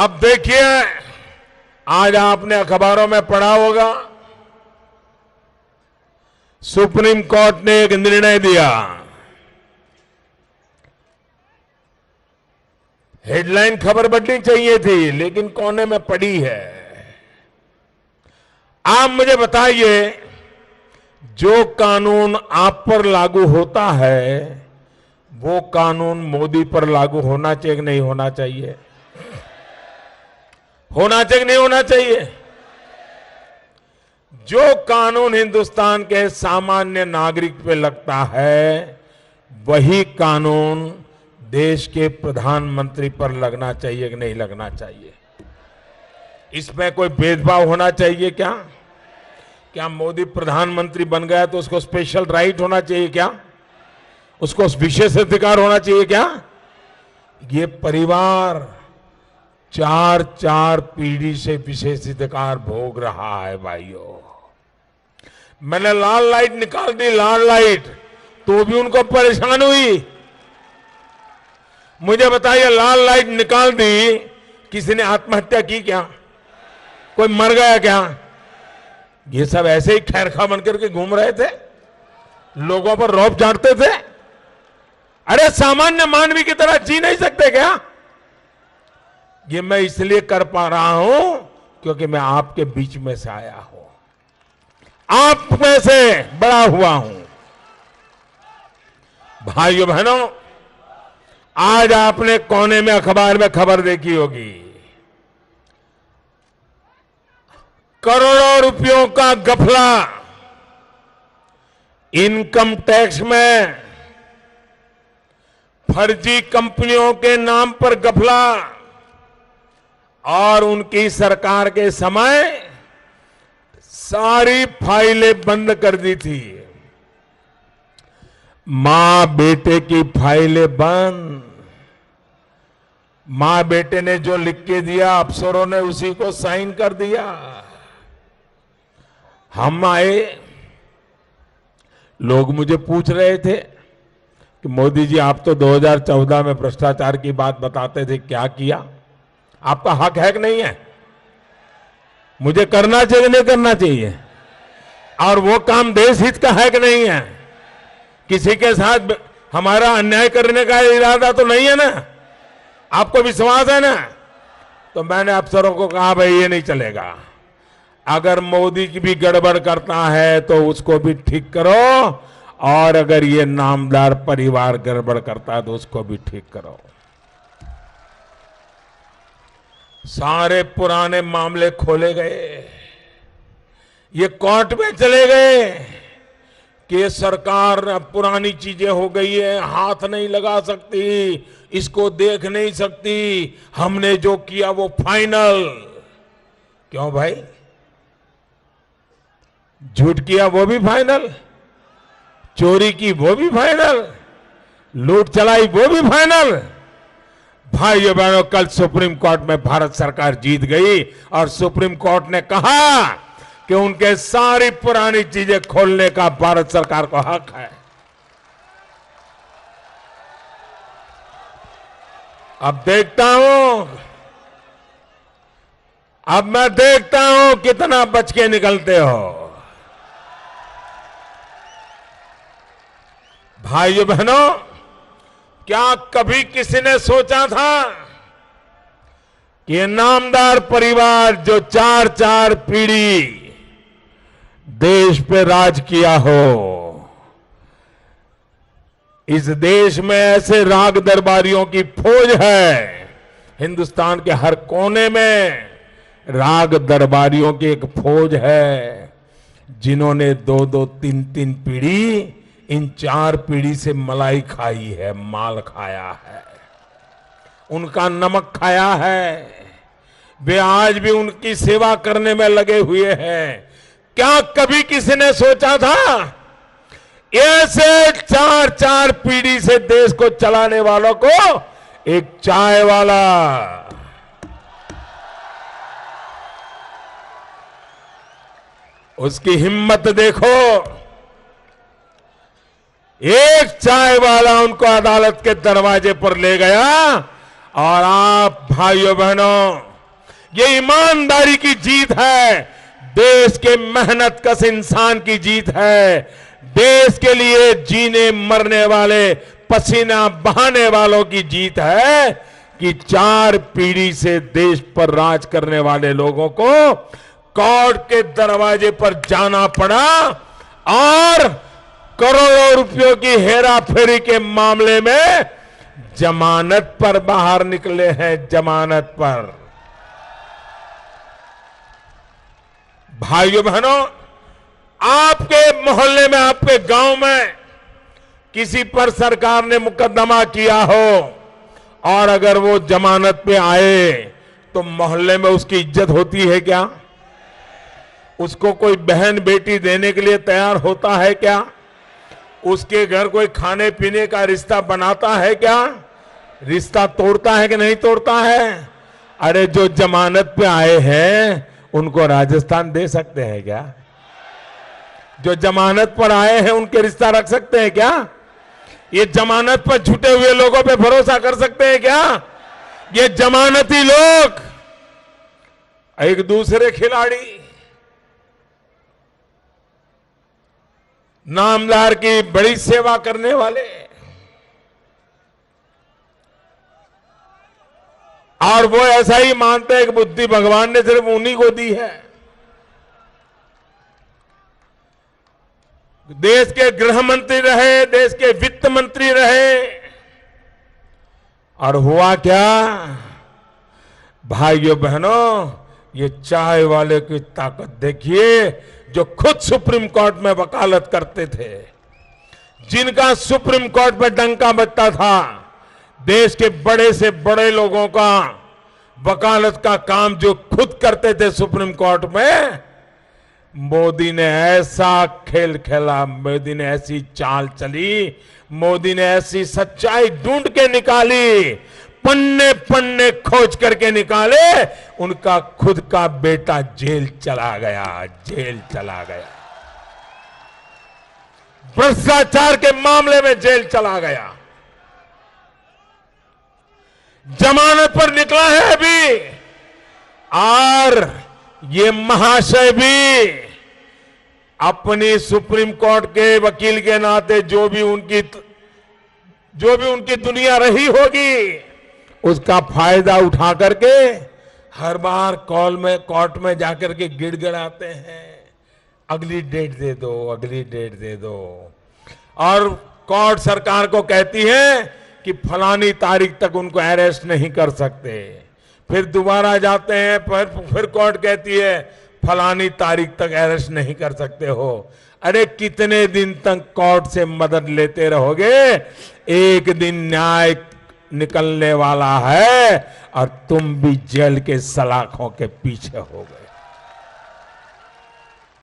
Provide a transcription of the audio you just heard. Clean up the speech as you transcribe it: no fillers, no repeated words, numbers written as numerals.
अब देखिए, आज आपने अखबारों में पढ़ा होगा, सुप्रीम कोर्ट ने एक निर्णय दिया। हेडलाइन खबर बढ़नी चाहिए थी, लेकिन कोने में पड़ी है। आप मुझे बताइए, जो कानून आप पर लागू होता है वो कानून मोदी पर लागू होना चाहिए कि नहीं होना चाहिए? होना चाहिए कि नहीं होना चाहिए? जो कानून हिंदुस्तान के सामान्य नागरिक पे लगता है वही कानून देश के प्रधानमंत्री पर लगना चाहिए कि नहीं लगना चाहिए? इसमें कोई भेदभाव होना चाहिए क्या? क्या मोदी प्रधानमंत्री बन गया तो उसको स्पेशल राइट होना चाहिए क्या? उसको विशेष अधिकार होना चाहिए क्या? ये परिवार चार चार पीढ़ी से विशेष अधिकार भोग रहा है भाइयों। मैंने लाल लाइट निकाल दी, लाल लाइट, तो भी उनको परेशान हुई। मुझे बताइए, लाल लाइट निकाल दी, किसी ने आत्महत्या की क्या? कोई मर गया क्या? ये सब ऐसे ही खैरखा बनकर के घूम रहे थे, लोगों पर रौब झाड़ते थे। अरे सामान्य मानवी की तरह जी नहीं सकते क्या? ये मैं इसलिए कर पा रहा हूं क्योंकि मैं आपके बीच में से आया हूं, आप में से बड़ा हुआ हूं। भाइयों बहनों, आज आपने कोने में अखबार में खबर देखी होगी, करोड़ों रुपयों का घपला, इनकम टैक्स में फर्जी कंपनियों के नाम पर घपला, और उनकी सरकार के समय सारी फाइलें बंद कर दी थी। मां बेटे की फाइलें बंद, मां बेटे ने जो लिख के दिया अफसरों ने उसी को साइन कर दिया। हम आए, लोग मुझे पूछ रहे थे कि मोदी जी आप तो 2014 में भ्रष्टाचार की बात बताते थे, क्या किया? आपका हक है कि नहीं है? मुझे करना चाहिए नहीं करना चाहिए? और वो काम देश हित का है कि नहीं है? किसी के साथ हमारा अन्याय करने का इरादा तो नहीं है ना? आपको विश्वास है ना? तो मैंने अफसरों को कहा भाई ये नहीं चलेगा, अगर मोदी की भी गड़बड़ करता है तो उसको भी ठीक करो, और अगर ये नामदार परिवार गड़बड़ करता है तो उसको भी ठीक करो। सारे पुराने मामले खोले गए, ये कोर्ट में चले गए कि ये सरकार पुरानी चीजें हो गई है, हाथ नहीं लगा सकती, इसको देख नहीं सकती, हमने जो किया वो फाइनल। क्यों भाई? झूठ किया वो भी फाइनल, चोरी की वो भी फाइनल, लूट चलाई वो भी फाइनल। भाइयों बहनों, कल सुप्रीम कोर्ट में भारत सरकार जीत गई और सुप्रीम कोर्ट ने कहा कि उनके सारी पुरानी चीजें खोलने का भारत सरकार को हक है। अब मैं देखता हूं कितना बच के निकलते हो। भाइयों बहनों, क्या कभी किसी ने सोचा था कि ये नामदार परिवार जो चार चार पीढ़ी देश पे राज किया हो, इस देश में ऐसे राग दरबारियों की फौज है। हिंदुस्तान के हर कोने में राग दरबारियों की एक फौज है, जिन्होंने दो दो तीन तीन पीढ़ी, इन चार पीढ़ी से मलाई खाई है, माल खाया है, उनका नमक खाया है। वे आज भी उनकी सेवा करने में लगे हुए हैं। क्या कभी किसी ने सोचा था ऐसे चार चार पीढ़ी से देश को चलाने वालों को एक चाय वाला, उसकी हिम्मत देखो, एक चाय वाला उनको अदालत के दरवाजे पर ले गया, और आप भाइयों बहनों ये ईमानदारी की जीत है, देश के मेहनत कश इंसान की जीत है, देश के लिए जीने मरने वाले पसीना बहाने वालों की जीत है कि 4 पीढ़ी से देश पर राज करने वाले लोगों को कोर्ट के दरवाजे पर जाना पड़ा और करोड़ों रुपयों की हेरा फेरी के मामले में जमानत पर बाहर निकले हैं, जमानत पर। भाइयों बहनों, आपके मोहल्ले में, आपके गांव में किसी पर सरकार ने मुकदमा किया हो और अगर वो जमानत पे आए तो मोहल्ले में उसकी इज्जत होती है क्या? उसको कोई बहन बेटी देने के लिए तैयार होता है क्या? उसके घर कोई खाने पीने का रिश्ता बनाता है क्या? रिश्ता तोड़ता है कि नहीं तोड़ता है? अरे जो जमानत पे आए हैं उनको राजस्थान दे सकते हैं क्या? जो जमानत पर आए हैं उनके रिश्ता रख सकते हैं क्या? ये जमानत पर छूटे हुए लोगों पे भरोसा कर सकते हैं क्या? ये जमानती लोग एक दूसरे खिलाड़ी, नामदार की बड़ी सेवा करने वाले, और वो ऐसा ही मानते हैं कि बुद्धि भगवान ने सिर्फ उन्हीं को दी है। देश के गृह मंत्री रहे, देश के वित्त मंत्री रहे, और हुआ क्या? भाइयों बहनों, ये चाय वाले की ताकत देखिए, जो खुद सुप्रीम कोर्ट में वकालत करते थे, जिनका सुप्रीम कोर्ट में डंका बजता था, देश के बड़े से बड़े लोगों का वकालत का काम जो खुद करते थे सुप्रीम कोर्ट में, मोदी ने ऐसा खेल खेला, मोदी ने ऐसी चाल चली, मोदी ने ऐसी सच्चाई ढूंढ के निकाली, पन्ने पन्ने खोज करके निकाले, उनका खुद का बेटा जेल चला गया, जेल चला गया, भ्रष्टाचार के मामले में जेल चला गया, जमानत पर निकला है अभी। और ये महाशय भी अपनी सुप्रीम कोर्ट के वकील के नाते जो भी उनकी दुनिया रही होगी, उसका फायदा उठा करके हर बार कोर्ट में जाकर के गिड़गिड़ाते हैं, अगली डेट दे दो, अगली डेट दे दो। और कोर्ट सरकार को कहती है कि फलानी तारीख तक उनको अरेस्ट नहीं कर सकते, फिर दोबारा जाते हैं, फिर कोर्ट कहती है फलानी तारीख तक अरेस्ट नहीं कर सकते हो। अरे कितने दिन तक कोर्ट से मदद लेते रहोगे? एक दिन न्याय निकलने वाला है और तुम भी जेल के सलाखों के पीछे हो गए।